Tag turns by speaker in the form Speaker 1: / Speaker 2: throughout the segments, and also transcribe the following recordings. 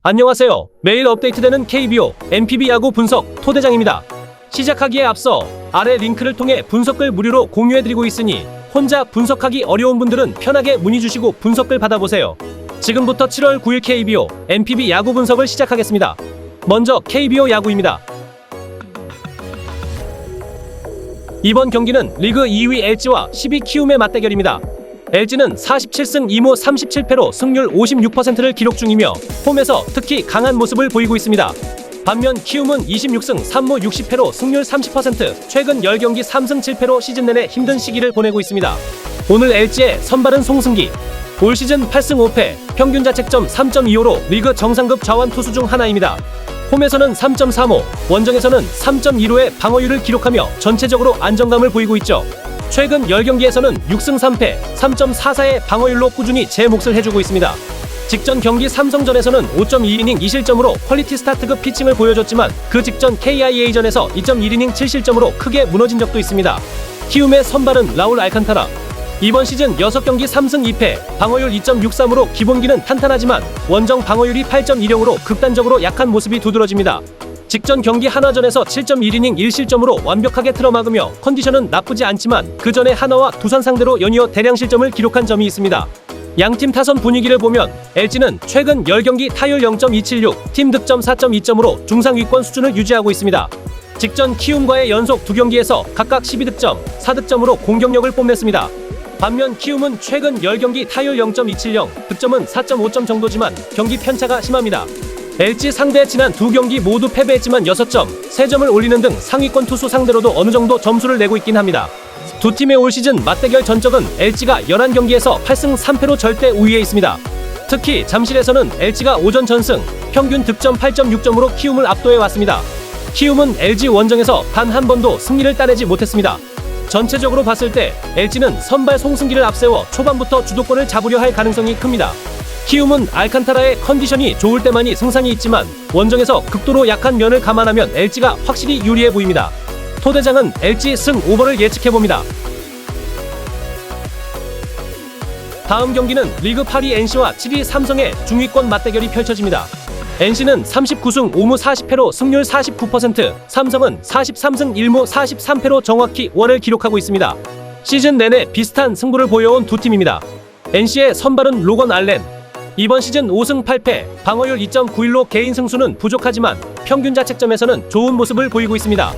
Speaker 1: 안녕하세요. 매일 업데이트되는 KBO, NPB 야구 분석 토대장입니다. 시작하기에 앞서 아래 링크를 통해 분석글 무료로 공유해드리고 있으니 혼자 분석하기 어려운 분들은 편하게 문의 주시고 분석글 받아보세요. 지금부터 7월 9일 KBO, NPB 야구 분석을 시작하겠습니다. 먼저 KBO 야구입니다. 이번 경기는 리그 2위 LG와 10위 키움의 맞대결입니다. LG는 47승 2무 37패로 승률 56%를 기록 중이며 홈에서 특히 강한 모습을 보이고 있습니다. 반면 키움은 26승 3무 60패로 승률 30%, 최근 10경기 3승 7패로 시즌 내내 힘든 시기를 보내고 있습니다. 오늘 LG의 선발은 송승기. 올 시즌 8승 5패, 평균 자책점 3.25로 리그 정상급 좌완 투수 중 하나입니다. 홈에서는 3.35, 원정에서는 3.15의 방어율을 기록하며 전체적으로 안정감을 보이고 있죠. 최근 10경기에서는 6승 3패, 3.44의 방어율로 꾸준히 제 몫을 해주고 있습니다. 직전 경기 삼성전에서는 5.2이닝 2실점으로 퀄리티 스타트급 피칭을 보여줬지만 그 직전 KIA전에서 2.1이닝 7실점으로 크게 무너진 적도 있습니다. 키움의 선발은 라울 알칸타라. 이번 시즌 6경기 3승 2패, 방어율 2.63으로 기본기는 탄탄하지만 원정 방어율이 8.10으로 극단적으로 약한 모습이 두드러집니다. 직전 경기 하나전에서 7.1이닝 1실점으로 완벽하게 틀어막으며 컨디션은 나쁘지 않지만 그 전에 하나와 두산 상대로 연이어 대량 실점을 기록한 점이 있습니다. 양팀 타선 분위기를 보면 LG는 최근 10경기 타율 0.276, 팀 득점 4.2점으로 중상위권 수준을 유지하고 있습니다. 직전 키움과의 연속 2경기에서 각각 12득점, 4득점으로 공격력을 뽐냈습니다. 반면 키움은 최근 10경기 타율 0.270, 득점은 4.5점 정도지만 경기 편차가 심합니다. LG 상대 지난 2경기 모두 패배했지만 6점, 3점을 올리는 등 상위권 투수 상대로도 어느 정도 점수를 내고 있긴 합니다. 두 팀의 올 시즌 맞대결 전적은 LG가 11경기에서 8승 3패로 절대 우위에 있습니다. 특히 잠실에서는 LG가 오전 전승, 평균 득점 8.6점으로 키움을 압도해 왔습니다. 키움은 LG 원정에서 단 한 번도 승리를 따내지 못했습니다. 전체적으로 봤을 때 LG는 선발 송승기를 앞세워 초반부터 주도권을 잡으려 할 가능성이 큽니다. 키움은 알칸타라의 컨디션이 좋을 때만이 승산이 있지만 원정에서 극도로 약한 면을 감안하면 LG가 확실히 유리해 보입니다. 토대장은 LG 승 오버를 예측해봅니다. 다음 경기는 리그 8위 NC와 7위 삼성의 중위권 맞대결이 펼쳐집니다. NC는 39승 5무 40패로 승률 49%, 삼성은 43승 1무 43패로 정확히 월을 기록하고 있습니다. 시즌 내내 비슷한 승부를 보여온 두 팀입니다. NC의 선발은 로건 알렌. 이번 시즌 5승 8패, 방어율 2.91로 개인 승수는 부족하지만 평균 자책점에서는 좋은 모습을 보이고 있습니다.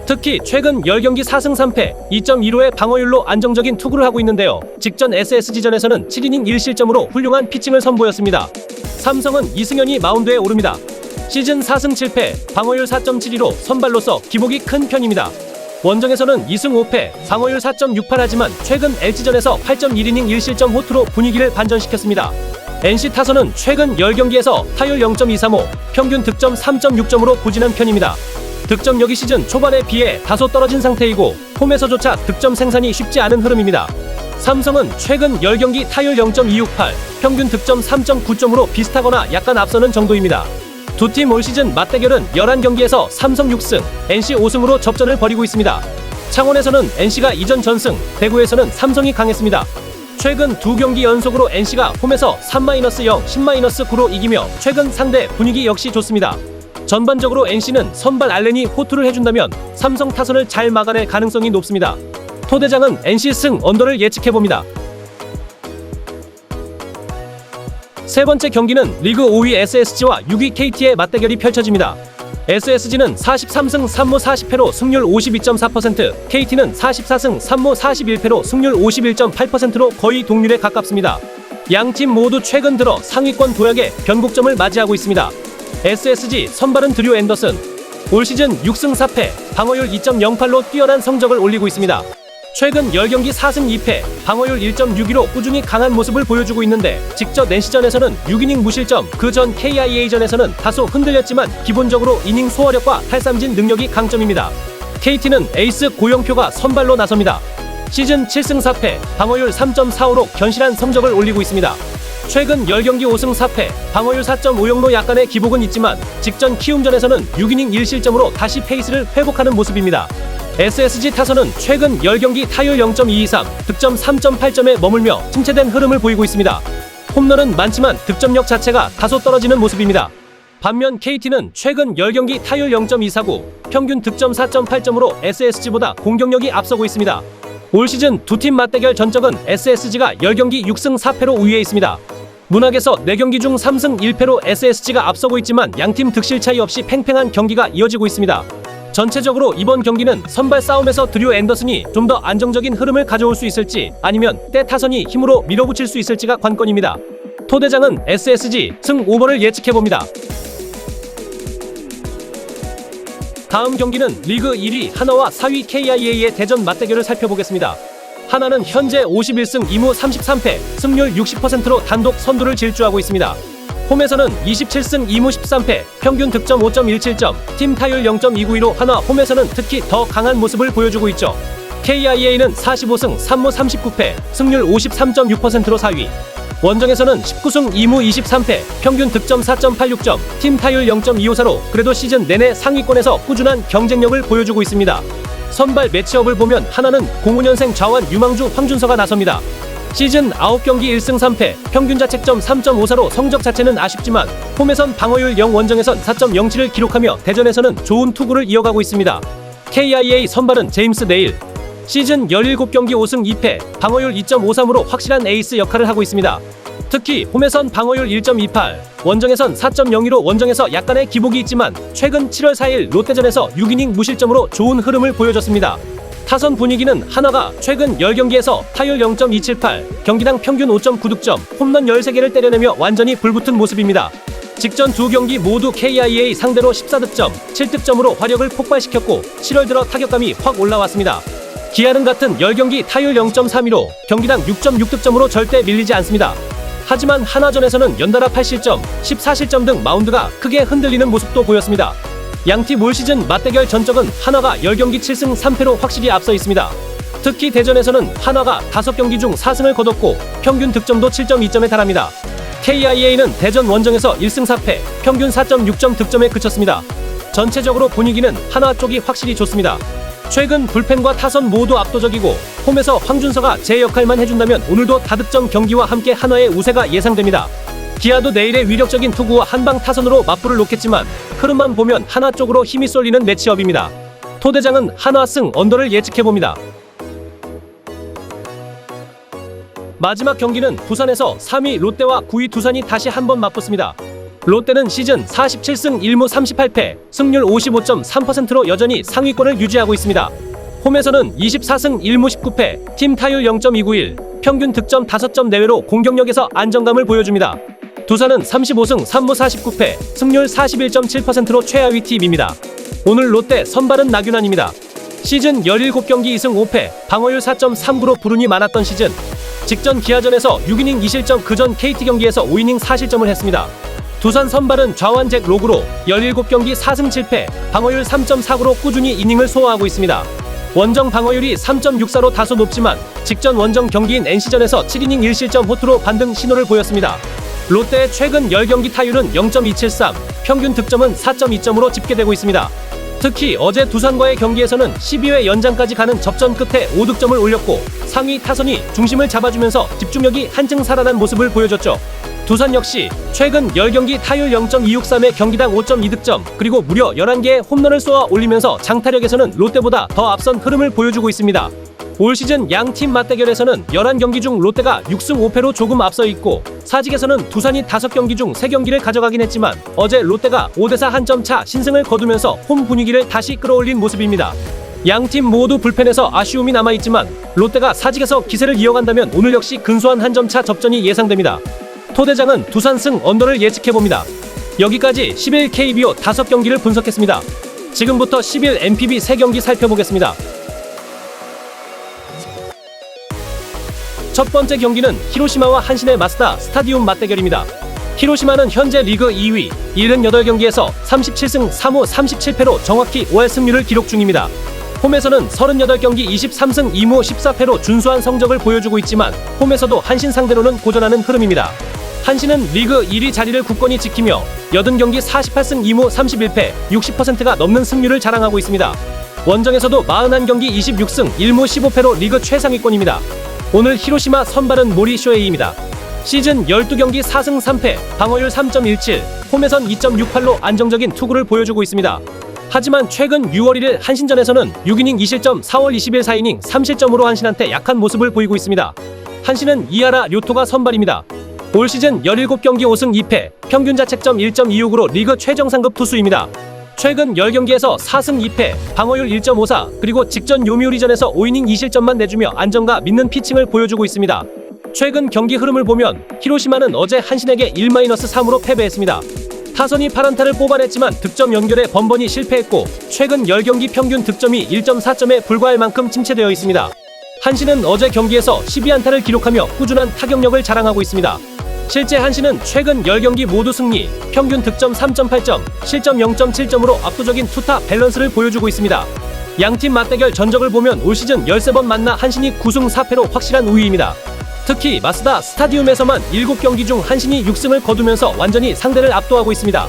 Speaker 1: 특히 최근 10경기 4승 3패, 2.15의 방어율로 안정적인 투구를 하고 있는데요. 직전 SSG전에서는 7이닝 1실점으로 훌륭한 피칭을 선보였습니다. 삼성은 이승현이 마운드에 오릅니다. 시즌 4승 7패, 방어율 4.72로 선발로서 기복이 큰 편입니다. 원정에서는 2승 5패, 방어율 4.68하지만 최근 LG전에서 8.1이닝 1실점 호투로 분위기를 반전시켰습니다. NC 타선은 최근 10경기에서 타율 0.235, 평균 득점 3.6점으로 부진한 편입니다. 득점력이 시즌 초반에 비해 다소 떨어진 상태이고 홈에서조차 득점 생산이 쉽지 않은 흐름입니다. 삼성은 최근 10경기 타율 0.268, 평균 득점 3.9점으로 비슷하거나 약간 앞서는 정도입니다. 두 팀 올 시즌 맞대결은 11경기에서 삼성 6승, NC 5승으로 접전을 벌이고 있습니다. 창원에서는 NC가 이전 전승, 대구에서는 삼성이 강했습니다. 최근 2경기 연속으로 NC가 홈에서 3-0, 10-9로 이기며 최근 상대 분위기 역시 좋습니다. 전반적으로 NC는 선발 알렌이 호투를 해준다면 삼성 타선을 잘 막아낼 가능성이 높습니다. 토대장은 NC 승 언더를 예측해봅니다. 세 번째 경기는 리그 5위 SSG와 6위 KT의 맞대결이 펼쳐집니다. SSG는 43승 3무 40패로 승률 52.4%, KT는 44승 3무 41패로 승률 51.8%로 거의 동률에 가깝습니다. 양팀 모두 최근 들어 상위권 도약의 변곡점을 맞이하고 있습니다. SSG 선발은 드류 앤더슨. 올 시즌 6승 4패, 방어율 2.08로 뛰어난 성적을 올리고 있습니다. 최근 10경기 4승 2패, 방어율 1.62로 꾸준히 강한 모습을 보여주고 있는데 직전 NC전에서는 6이닝 무실점, 그 전 KIA전에서는 다소 흔들렸지만 기본적으로 이닝 소화력과 탈삼진 능력이 강점입니다. KT는 에이스 고영표가 선발로 나섭니다. 시즌 7승 4패, 방어율 3.45로 견실한 성적을 올리고 있습니다. 최근 10경기 5승 4패, 방어율 4.50로 약간의 기복은 있지만 직전 키움전에서는 6이닝 1실점으로 다시 페이스를 회복하는 모습입니다. SSG 타선은 최근 10경기 타율 0.223, 득점 3.8점에 머물며 침체된 흐름을 보이고 있습니다. 홈런은 많지만 득점력 자체가 다소 떨어지는 모습입니다. 반면 KT는 최근 10경기 타율 0.249, 평균 득점 4.8점으로 SSG보다 공격력이 앞서고 있습니다. 올 시즌 두 팀 맞대결 전적은 SSG가 10경기 6승 4패로 우위에 있습니다. 문학에서 4경기 중 3승 1패로 SSG가 앞서고 있지만 양팀 득실 차이 없이 팽팽한 경기가 이어지고 있습니다. 전체적으로 이번 경기는 선발 싸움에서 드류 앤더슨이 좀 더 안정적인 흐름을 가져올 수 있을지 아니면 때 타선이 힘으로 밀어붙일 수 있을지가 관건입니다. 토대장은 SSG 승 오버를 예측해봅니다. 다음 경기는 리그 1위 하나와 4위 KIA의 대전 맞대결을 살펴보겠습니다. 하나는 현재 51승 2무 33패, 승률 60%로 단독 선두를 질주하고 있습니다. 홈에서는 27승 2무 13패, 평균 득점 5.17점, 팀 타율 0.292로 하나 홈에서는 특히 더 강한 모습을 보여주고 있죠. KIA는 45승 3무 39패, 승률 53.6%로 4위. 원정에서는 19승 2무 23패, 평균 득점 4.86점, 팀 타율 0.254로 그래도 시즌 내내 상위권에서 꾸준한 경쟁력을 보여주고 있습니다. 선발 매치업을 보면 하나는 05년생 좌완 유망주 황준서가 나섭니다. 시즌 9경기 1승 3패, 평균 자책점 3.54로 성적 자체는 아쉽지만 홈에선 방어율 0, 원정에선 4.07을 기록하며 대전에서는 좋은 투구를 이어가고 있습니다. KIA 선발은 제임스 네일. 시즌 17경기 5승 2패, 방어율 2.53으로 확실한 에이스 역할을 하고 있습니다. 특히 홈에선 방어율 1.28, 원정에선 4.02로 원정에서 약간의 기복이 있지만 최근 7월 4일 롯데전에서 6이닝 무실점으로 좋은 흐름을 보여줬습니다. 타선 분위기는 하나가 최근 10경기에서 타율 0.278, 경기당 평균 5.9득점, 홈런 13개를 때려내며 완전히 불붙은 모습입니다. 직전 두 경기 모두 KIA 상대로 14득점, 7득점으로 화력을 폭발시켰고 7월 들어 타격감이 확 올라왔습니다. 기아는 같은 10경기 타율 0.32로 경기당 6.6득점으로 절대 밀리지 않습니다. 하지만 하나전에서는 연달아 8실점, 14실점 등 마운드가 크게 흔들리는 모습도 보였습니다. 양팀 올 시즌 맞대결 전적은 하나가 10경기 7승 3패로 확실히 앞서 있습니다. 특히 대전에서는 하나가 5경기 중 4승을 거뒀고 평균 득점도 7.2점에 달합니다. KIA는 대전 원정에서 1승 4패, 평균 4.6점 득점에 그쳤습니다. 전체적으로 분위기는 하나 쪽이 확실히 좋습니다. 최근 불펜과 타선 모두 압도적이고 홈에서 황준서가 제 역할만 해준다면 오늘도 다득점 경기와 함께 한화의 우세가 예상됩니다. 기아도 내일의 위력적인 투구와 한방 타선으로 맞불을 놓겠지만 흐름만 보면 하나 쪽으로 힘이 쏠리는 매치업입니다. 토대장은 하나 승 언더를 예측해봅니다. 마지막 경기는 부산에서 3위 롯데와 9위 두산이 다시 한번 맞붙습니다. 롯데는 시즌 47승 1무 38패, 승률 55.3%로 여전히 상위권을 유지하고 있습니다. 홈에서는 24승 1무 19패, 팀 타율 0.291, 평균 득점 5점 내외로 공격력에서 안정감을 보여줍니다. 두산은 35승 3무 49패, 승률 41.7%로 최하위 팀입니다. 오늘 롯데 선발은 나균환입니다. 시즌 17경기 2승 5패, 방어율 4.39로 불운이 많았던 시즌. 직전 기아전에서 6이닝 2실점, 그전 KT 경기에서 5이닝 4실점을 했습니다. 두산 선발은 좌완 잭 로그로 17경기 4승 7패, 방어율 3.49로 꾸준히 이닝을 소화하고 있습니다. 원정 방어율이 3.64로 다소 높지만 직전 원정 경기인 NC전에서 7이닝 1실점 호투로 반등 신호를 보였습니다. 롯데의 최근 10경기 타율은 0.273, 평균 득점은 4.2점으로 집계되고 있습니다. 특히 어제 두산과의 경기에서는 12회 연장까지 가는 접전 끝에 5득점을 올렸고 상위 타선이 중심을 잡아주면서 집중력이 한층 살아난 모습을 보여줬죠. 두산 역시 최근 10경기 타율 0.263에 경기당 5.2득점, 그리고 무려 11개의 홈런을 쏘아 올리면서 장타력에서는 롯데보다 더 앞선 흐름을 보여주고 있습니다. 올 시즌 양팀 맞대결에서는 11경기 중 롯데가 6승 5패로 조금 앞서 있고 사직에서는 두산이 5경기 중 3경기를 가져가긴 했지만 어제 롯데가 5대4 한 점 차 신승을 거두면서 홈 분위기를 다시 끌어올린 모습입니다. 양팀 모두 불펜에서 아쉬움이 남아있지만 롯데가 사직에서 기세를 이어간다면 오늘 역시 근소한 한 점 차 접전이 예상됩니다. 토대장은 두산 승 언더를 예측해봅니다. 여기까지 11 KBO 5경기를 분석했습니다. 지금부터 10일 NPB 3경기 살펴보겠습니다. 첫 번째 경기는 히로시마와 한신의 마쓰다 스타디움 맞대결입니다. 히로시마는 현재 리그 2위, 78경기에서 37승 3무 37패로 정확히 5할 승률을 기록 중입니다. 홈에서는 38경기 23승 2무 14패로 준수한 성적을 보여주고 있지만 홈에서도 한신 상대로는 고전하는 흐름입니다. 한신은 리그 1위 자리를 굳건히 지키며 80경기 48승 2무 31패, 60%가 넘는 승률을 자랑하고 있습니다. 원정에서도 41경기 26승 1무 15패로 리그 최상위권입니다. 오늘 히로시마 선발은 모리 쇼헤이입니다. 시즌 12경기 4승 3패, 방어율 3.17, 홈에선 2.68로 안정적인 투구를 보여주고 있습니다. 하지만 최근 6월 1일 한신전에서는 6이닝 2실점, 4월 20일 4이닝 3실점으로 한신한테 약한 모습을 보이고 있습니다. 한신은 이하라 료토가 선발입니다. 올 시즌 17경기 5승 2패, 평균 자책점 1.26으로 리그 최정상급 투수입니다. 최근 10경기에서 4승 2패, 방어율 1.54, 그리고 직전 요미우리전에서 5이닝 2실점만 내주며 안정감 있는 피칭을 보여주고 있습니다. 최근 경기 흐름을 보면 히로시마는 어제 한신에게 1-3으로 패배했습니다. 타선이 파란타를 뽑아냈지만 득점 연결에 번번이 실패했고 최근 10경기 평균 득점이 1.4점에 불과할 만큼 침체되어 있습니다. 한신은 어제 경기에서 12안타를 기록하며 꾸준한 타격력을 자랑하고 있습니다. 실제 한신은 최근 10경기 모두 승리, 평균 득점 3.8점, 실점 0.7점으로 압도적인 투타 밸런스를 보여주고 있습니다. 양팀 맞대결 전적을 보면 올 시즌 13번 만나 한신이 9승 4패로 확실한 우위입니다. 특히 마쓰다 스타디움에서만 7경기 중 한신이 6승을 거두면서 완전히 상대를 압도하고 있습니다.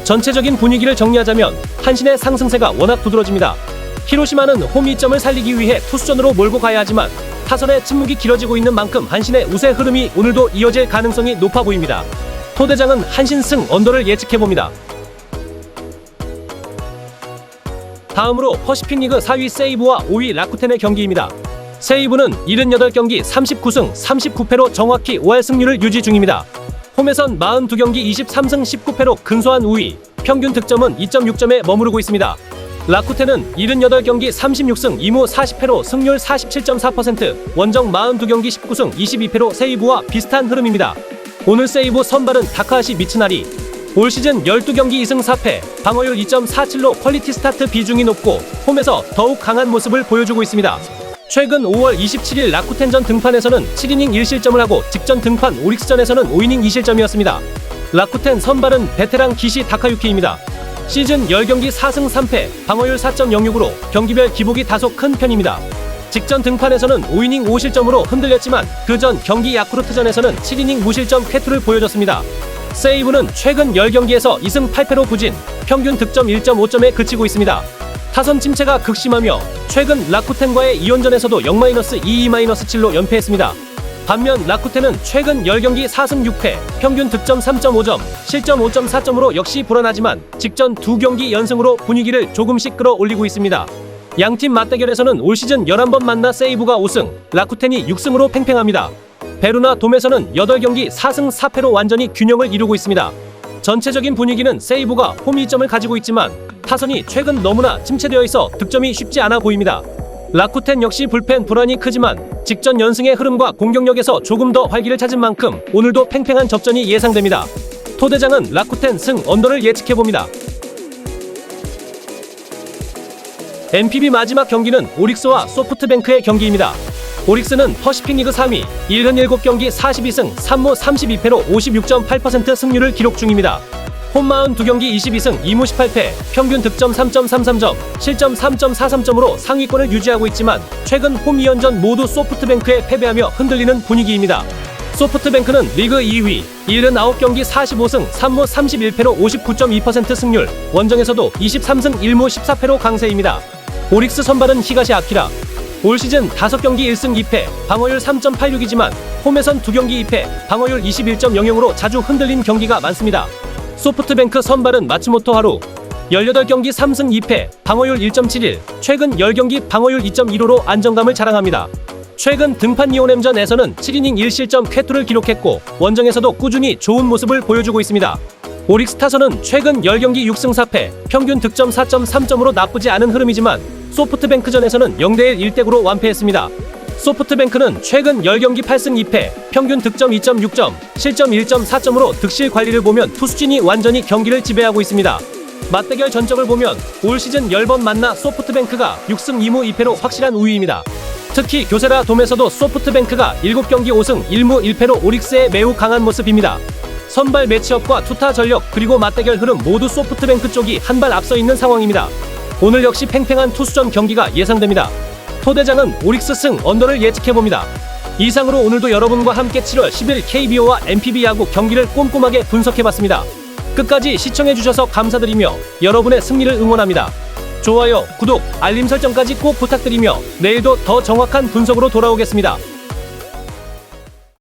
Speaker 1: 전체적인 분위기를 정리하자면 한신의 상승세가 워낙 두드러집니다. 히로시마는 홈 2점을 살리기 위해 투수전으로 몰고 가야 하지만 타선의 침묵이 길어지고 있는 만큼 한신의 우세 흐름이 오늘도 이어질 가능성이 높아 보입니다. 토대장은 한신 승 언더를 예측해봅니다. 다음으로 퍼시픽 리그 4위 세이브와 5위 라쿠텐의 경기입니다. 세이브는 78경기 39승 39패로 정확히 5할 승률을 유지 중입니다. 홈에선 42경기 23승 19패로 근소한 우위, 평균 득점은 2.6점에 머무르고 있습니다. 라쿠텐은 78경기 36승 2무 40패로 승률 47.4%, 원정 42경기 19승 22패로 세이브와 비슷한 흐름입니다. 오늘 세이브 선발은 다카하시 미츠나리. 올 시즌 12경기 2승 4패, 방어율 2.47로 퀄리티 스타트 비중이 높고 홈에서 더욱 강한 모습을 보여주고 있습니다. 최근 5월 27일 라쿠텐전 등판에서는 7이닝 1실점을 하고 직전 등판 오릭스전에서는 5이닝 2실점이었습니다. 라쿠텐 선발은 베테랑 기시 다카유키입니다. 시즌 10경기 4승 3패, 방어율 4.06으로 경기별 기복이 다소 큰 편입니다. 직전 등판에서는 5이닝 5실점으로 흔들렸지만 그 전 경기 야쿠르트전에서는 7이닝 무실점 쾌투를 보여줬습니다. 세이브는 최근 10경기에서 2승 8패로 부진, 평균 득점 1.5점에 그치고 있습니다. 타선 침체가 극심하며 최근 라쿠텐과의 2연전에서도 0-2, 2-7로 연패했습니다. 반면 라쿠텐은 최근 10경기 4승 6패, 평균 득점 3.5점, 실점 5.4점으로 역시 불안하지만 직전 2경기 연승으로 분위기를 조금씩 끌어올리고 있습니다. 양팀 맞대결에서는 올 시즌 11번 만나 세이브가 5승, 라쿠텐이 6승으로 팽팽합니다. 베루나 돔에서는 8경기 4승 4패로 완전히 균형을 이루고 있습니다. 전체적인 분위기는 세이브가 홈 2점을 가지고 있지만 타선이 최근 너무나 침체되어 있어 득점이 쉽지 않아 보입니다. 라쿠텐 역시 불펜 불안이 크지만 직전 연승의 흐름과 공격력에서 조금 더 활기를 찾은 만큼 오늘도 팽팽한 접전이 예상됩니다. 토대장은 라쿠텐 승 언더를 예측해봅니다. NPB 마지막 경기는 오릭스와 소프트뱅크의 경기입니다. 오릭스는 퍼시픽 리그 3위, 77경기 42승 3무 32패로 56.8% 승률을 기록 중입니다. 홈 42경기 22승 2무 18패, 평균 득점 3.33점, 실점 3.43점으로 상위권을 유지하고 있지만 최근 홈 2연전 모두 소프트뱅크에 패배하며 흔들리는 분위기입니다. 소프트뱅크는 리그 2위, 79경기 45승 3무 31패로 59.2% 승률, 원정에서도 23승 1무 14패로 강세입니다. 오릭스 선발은 히가시 아키라. 올 시즌 5경기 1승 2패, 방어율 3.86이지만 홈에선 2경기 2패, 방어율 21.00으로 자주 흔들린 경기가 많습니다. 소프트뱅크 선발은 마츠모토 하루. 18경기 3승 2패, 방어율 1.71, 최근 10경기 방어율 2.15로 안정감을 자랑합니다. 최근 등판 니오넴전에서는 7이닝 1실점 쾌투를 기록했고 원정에서도 꾸준히 좋은 모습을 보여주고 있습니다. 오릭스 타선은 최근 10경기 6승 4패, 평균 득점 4.3점으로 나쁘지 않은 흐름이지만 소프트뱅크전에서는 0-1 1대9로 완패했습니다. 소프트뱅크는 최근 10경기 8승 2패, 평균 득점 2.6점, 실점 1.4점으로 득실 관리를 보면 투수진이 완전히 경기를 지배하고 있습니다. 맞대결 전적을 보면 올 시즌 10번 만나 소프트뱅크가 6승 2무 2패로 확실한 우위입니다. 특히 교세라 돔에서도 소프트뱅크가 7경기 5승 1무 1패로 오릭스에 매우 강한 모습입니다. 선발 매치업과 투타 전력 그리고 맞대결 흐름 모두 소프트뱅크 쪽이 한 발 앞서 있는 상황입니다. 오늘 역시 팽팽한 투수전 경기가 예상됩니다. 토대장은 오릭스 승 언더를 예측해봅니다. 이상으로 오늘도 여러분과 함께 7월 10일 KBO와 NPB 야구 경기를 꼼꼼하게 분석해봤습니다. 끝까지 시청해주셔서 감사드리며 여러분의 승리를 응원합니다. 좋아요, 구독, 알림 설정까지 꼭 부탁드리며 내일도 더 정확한 분석으로 돌아오겠습니다.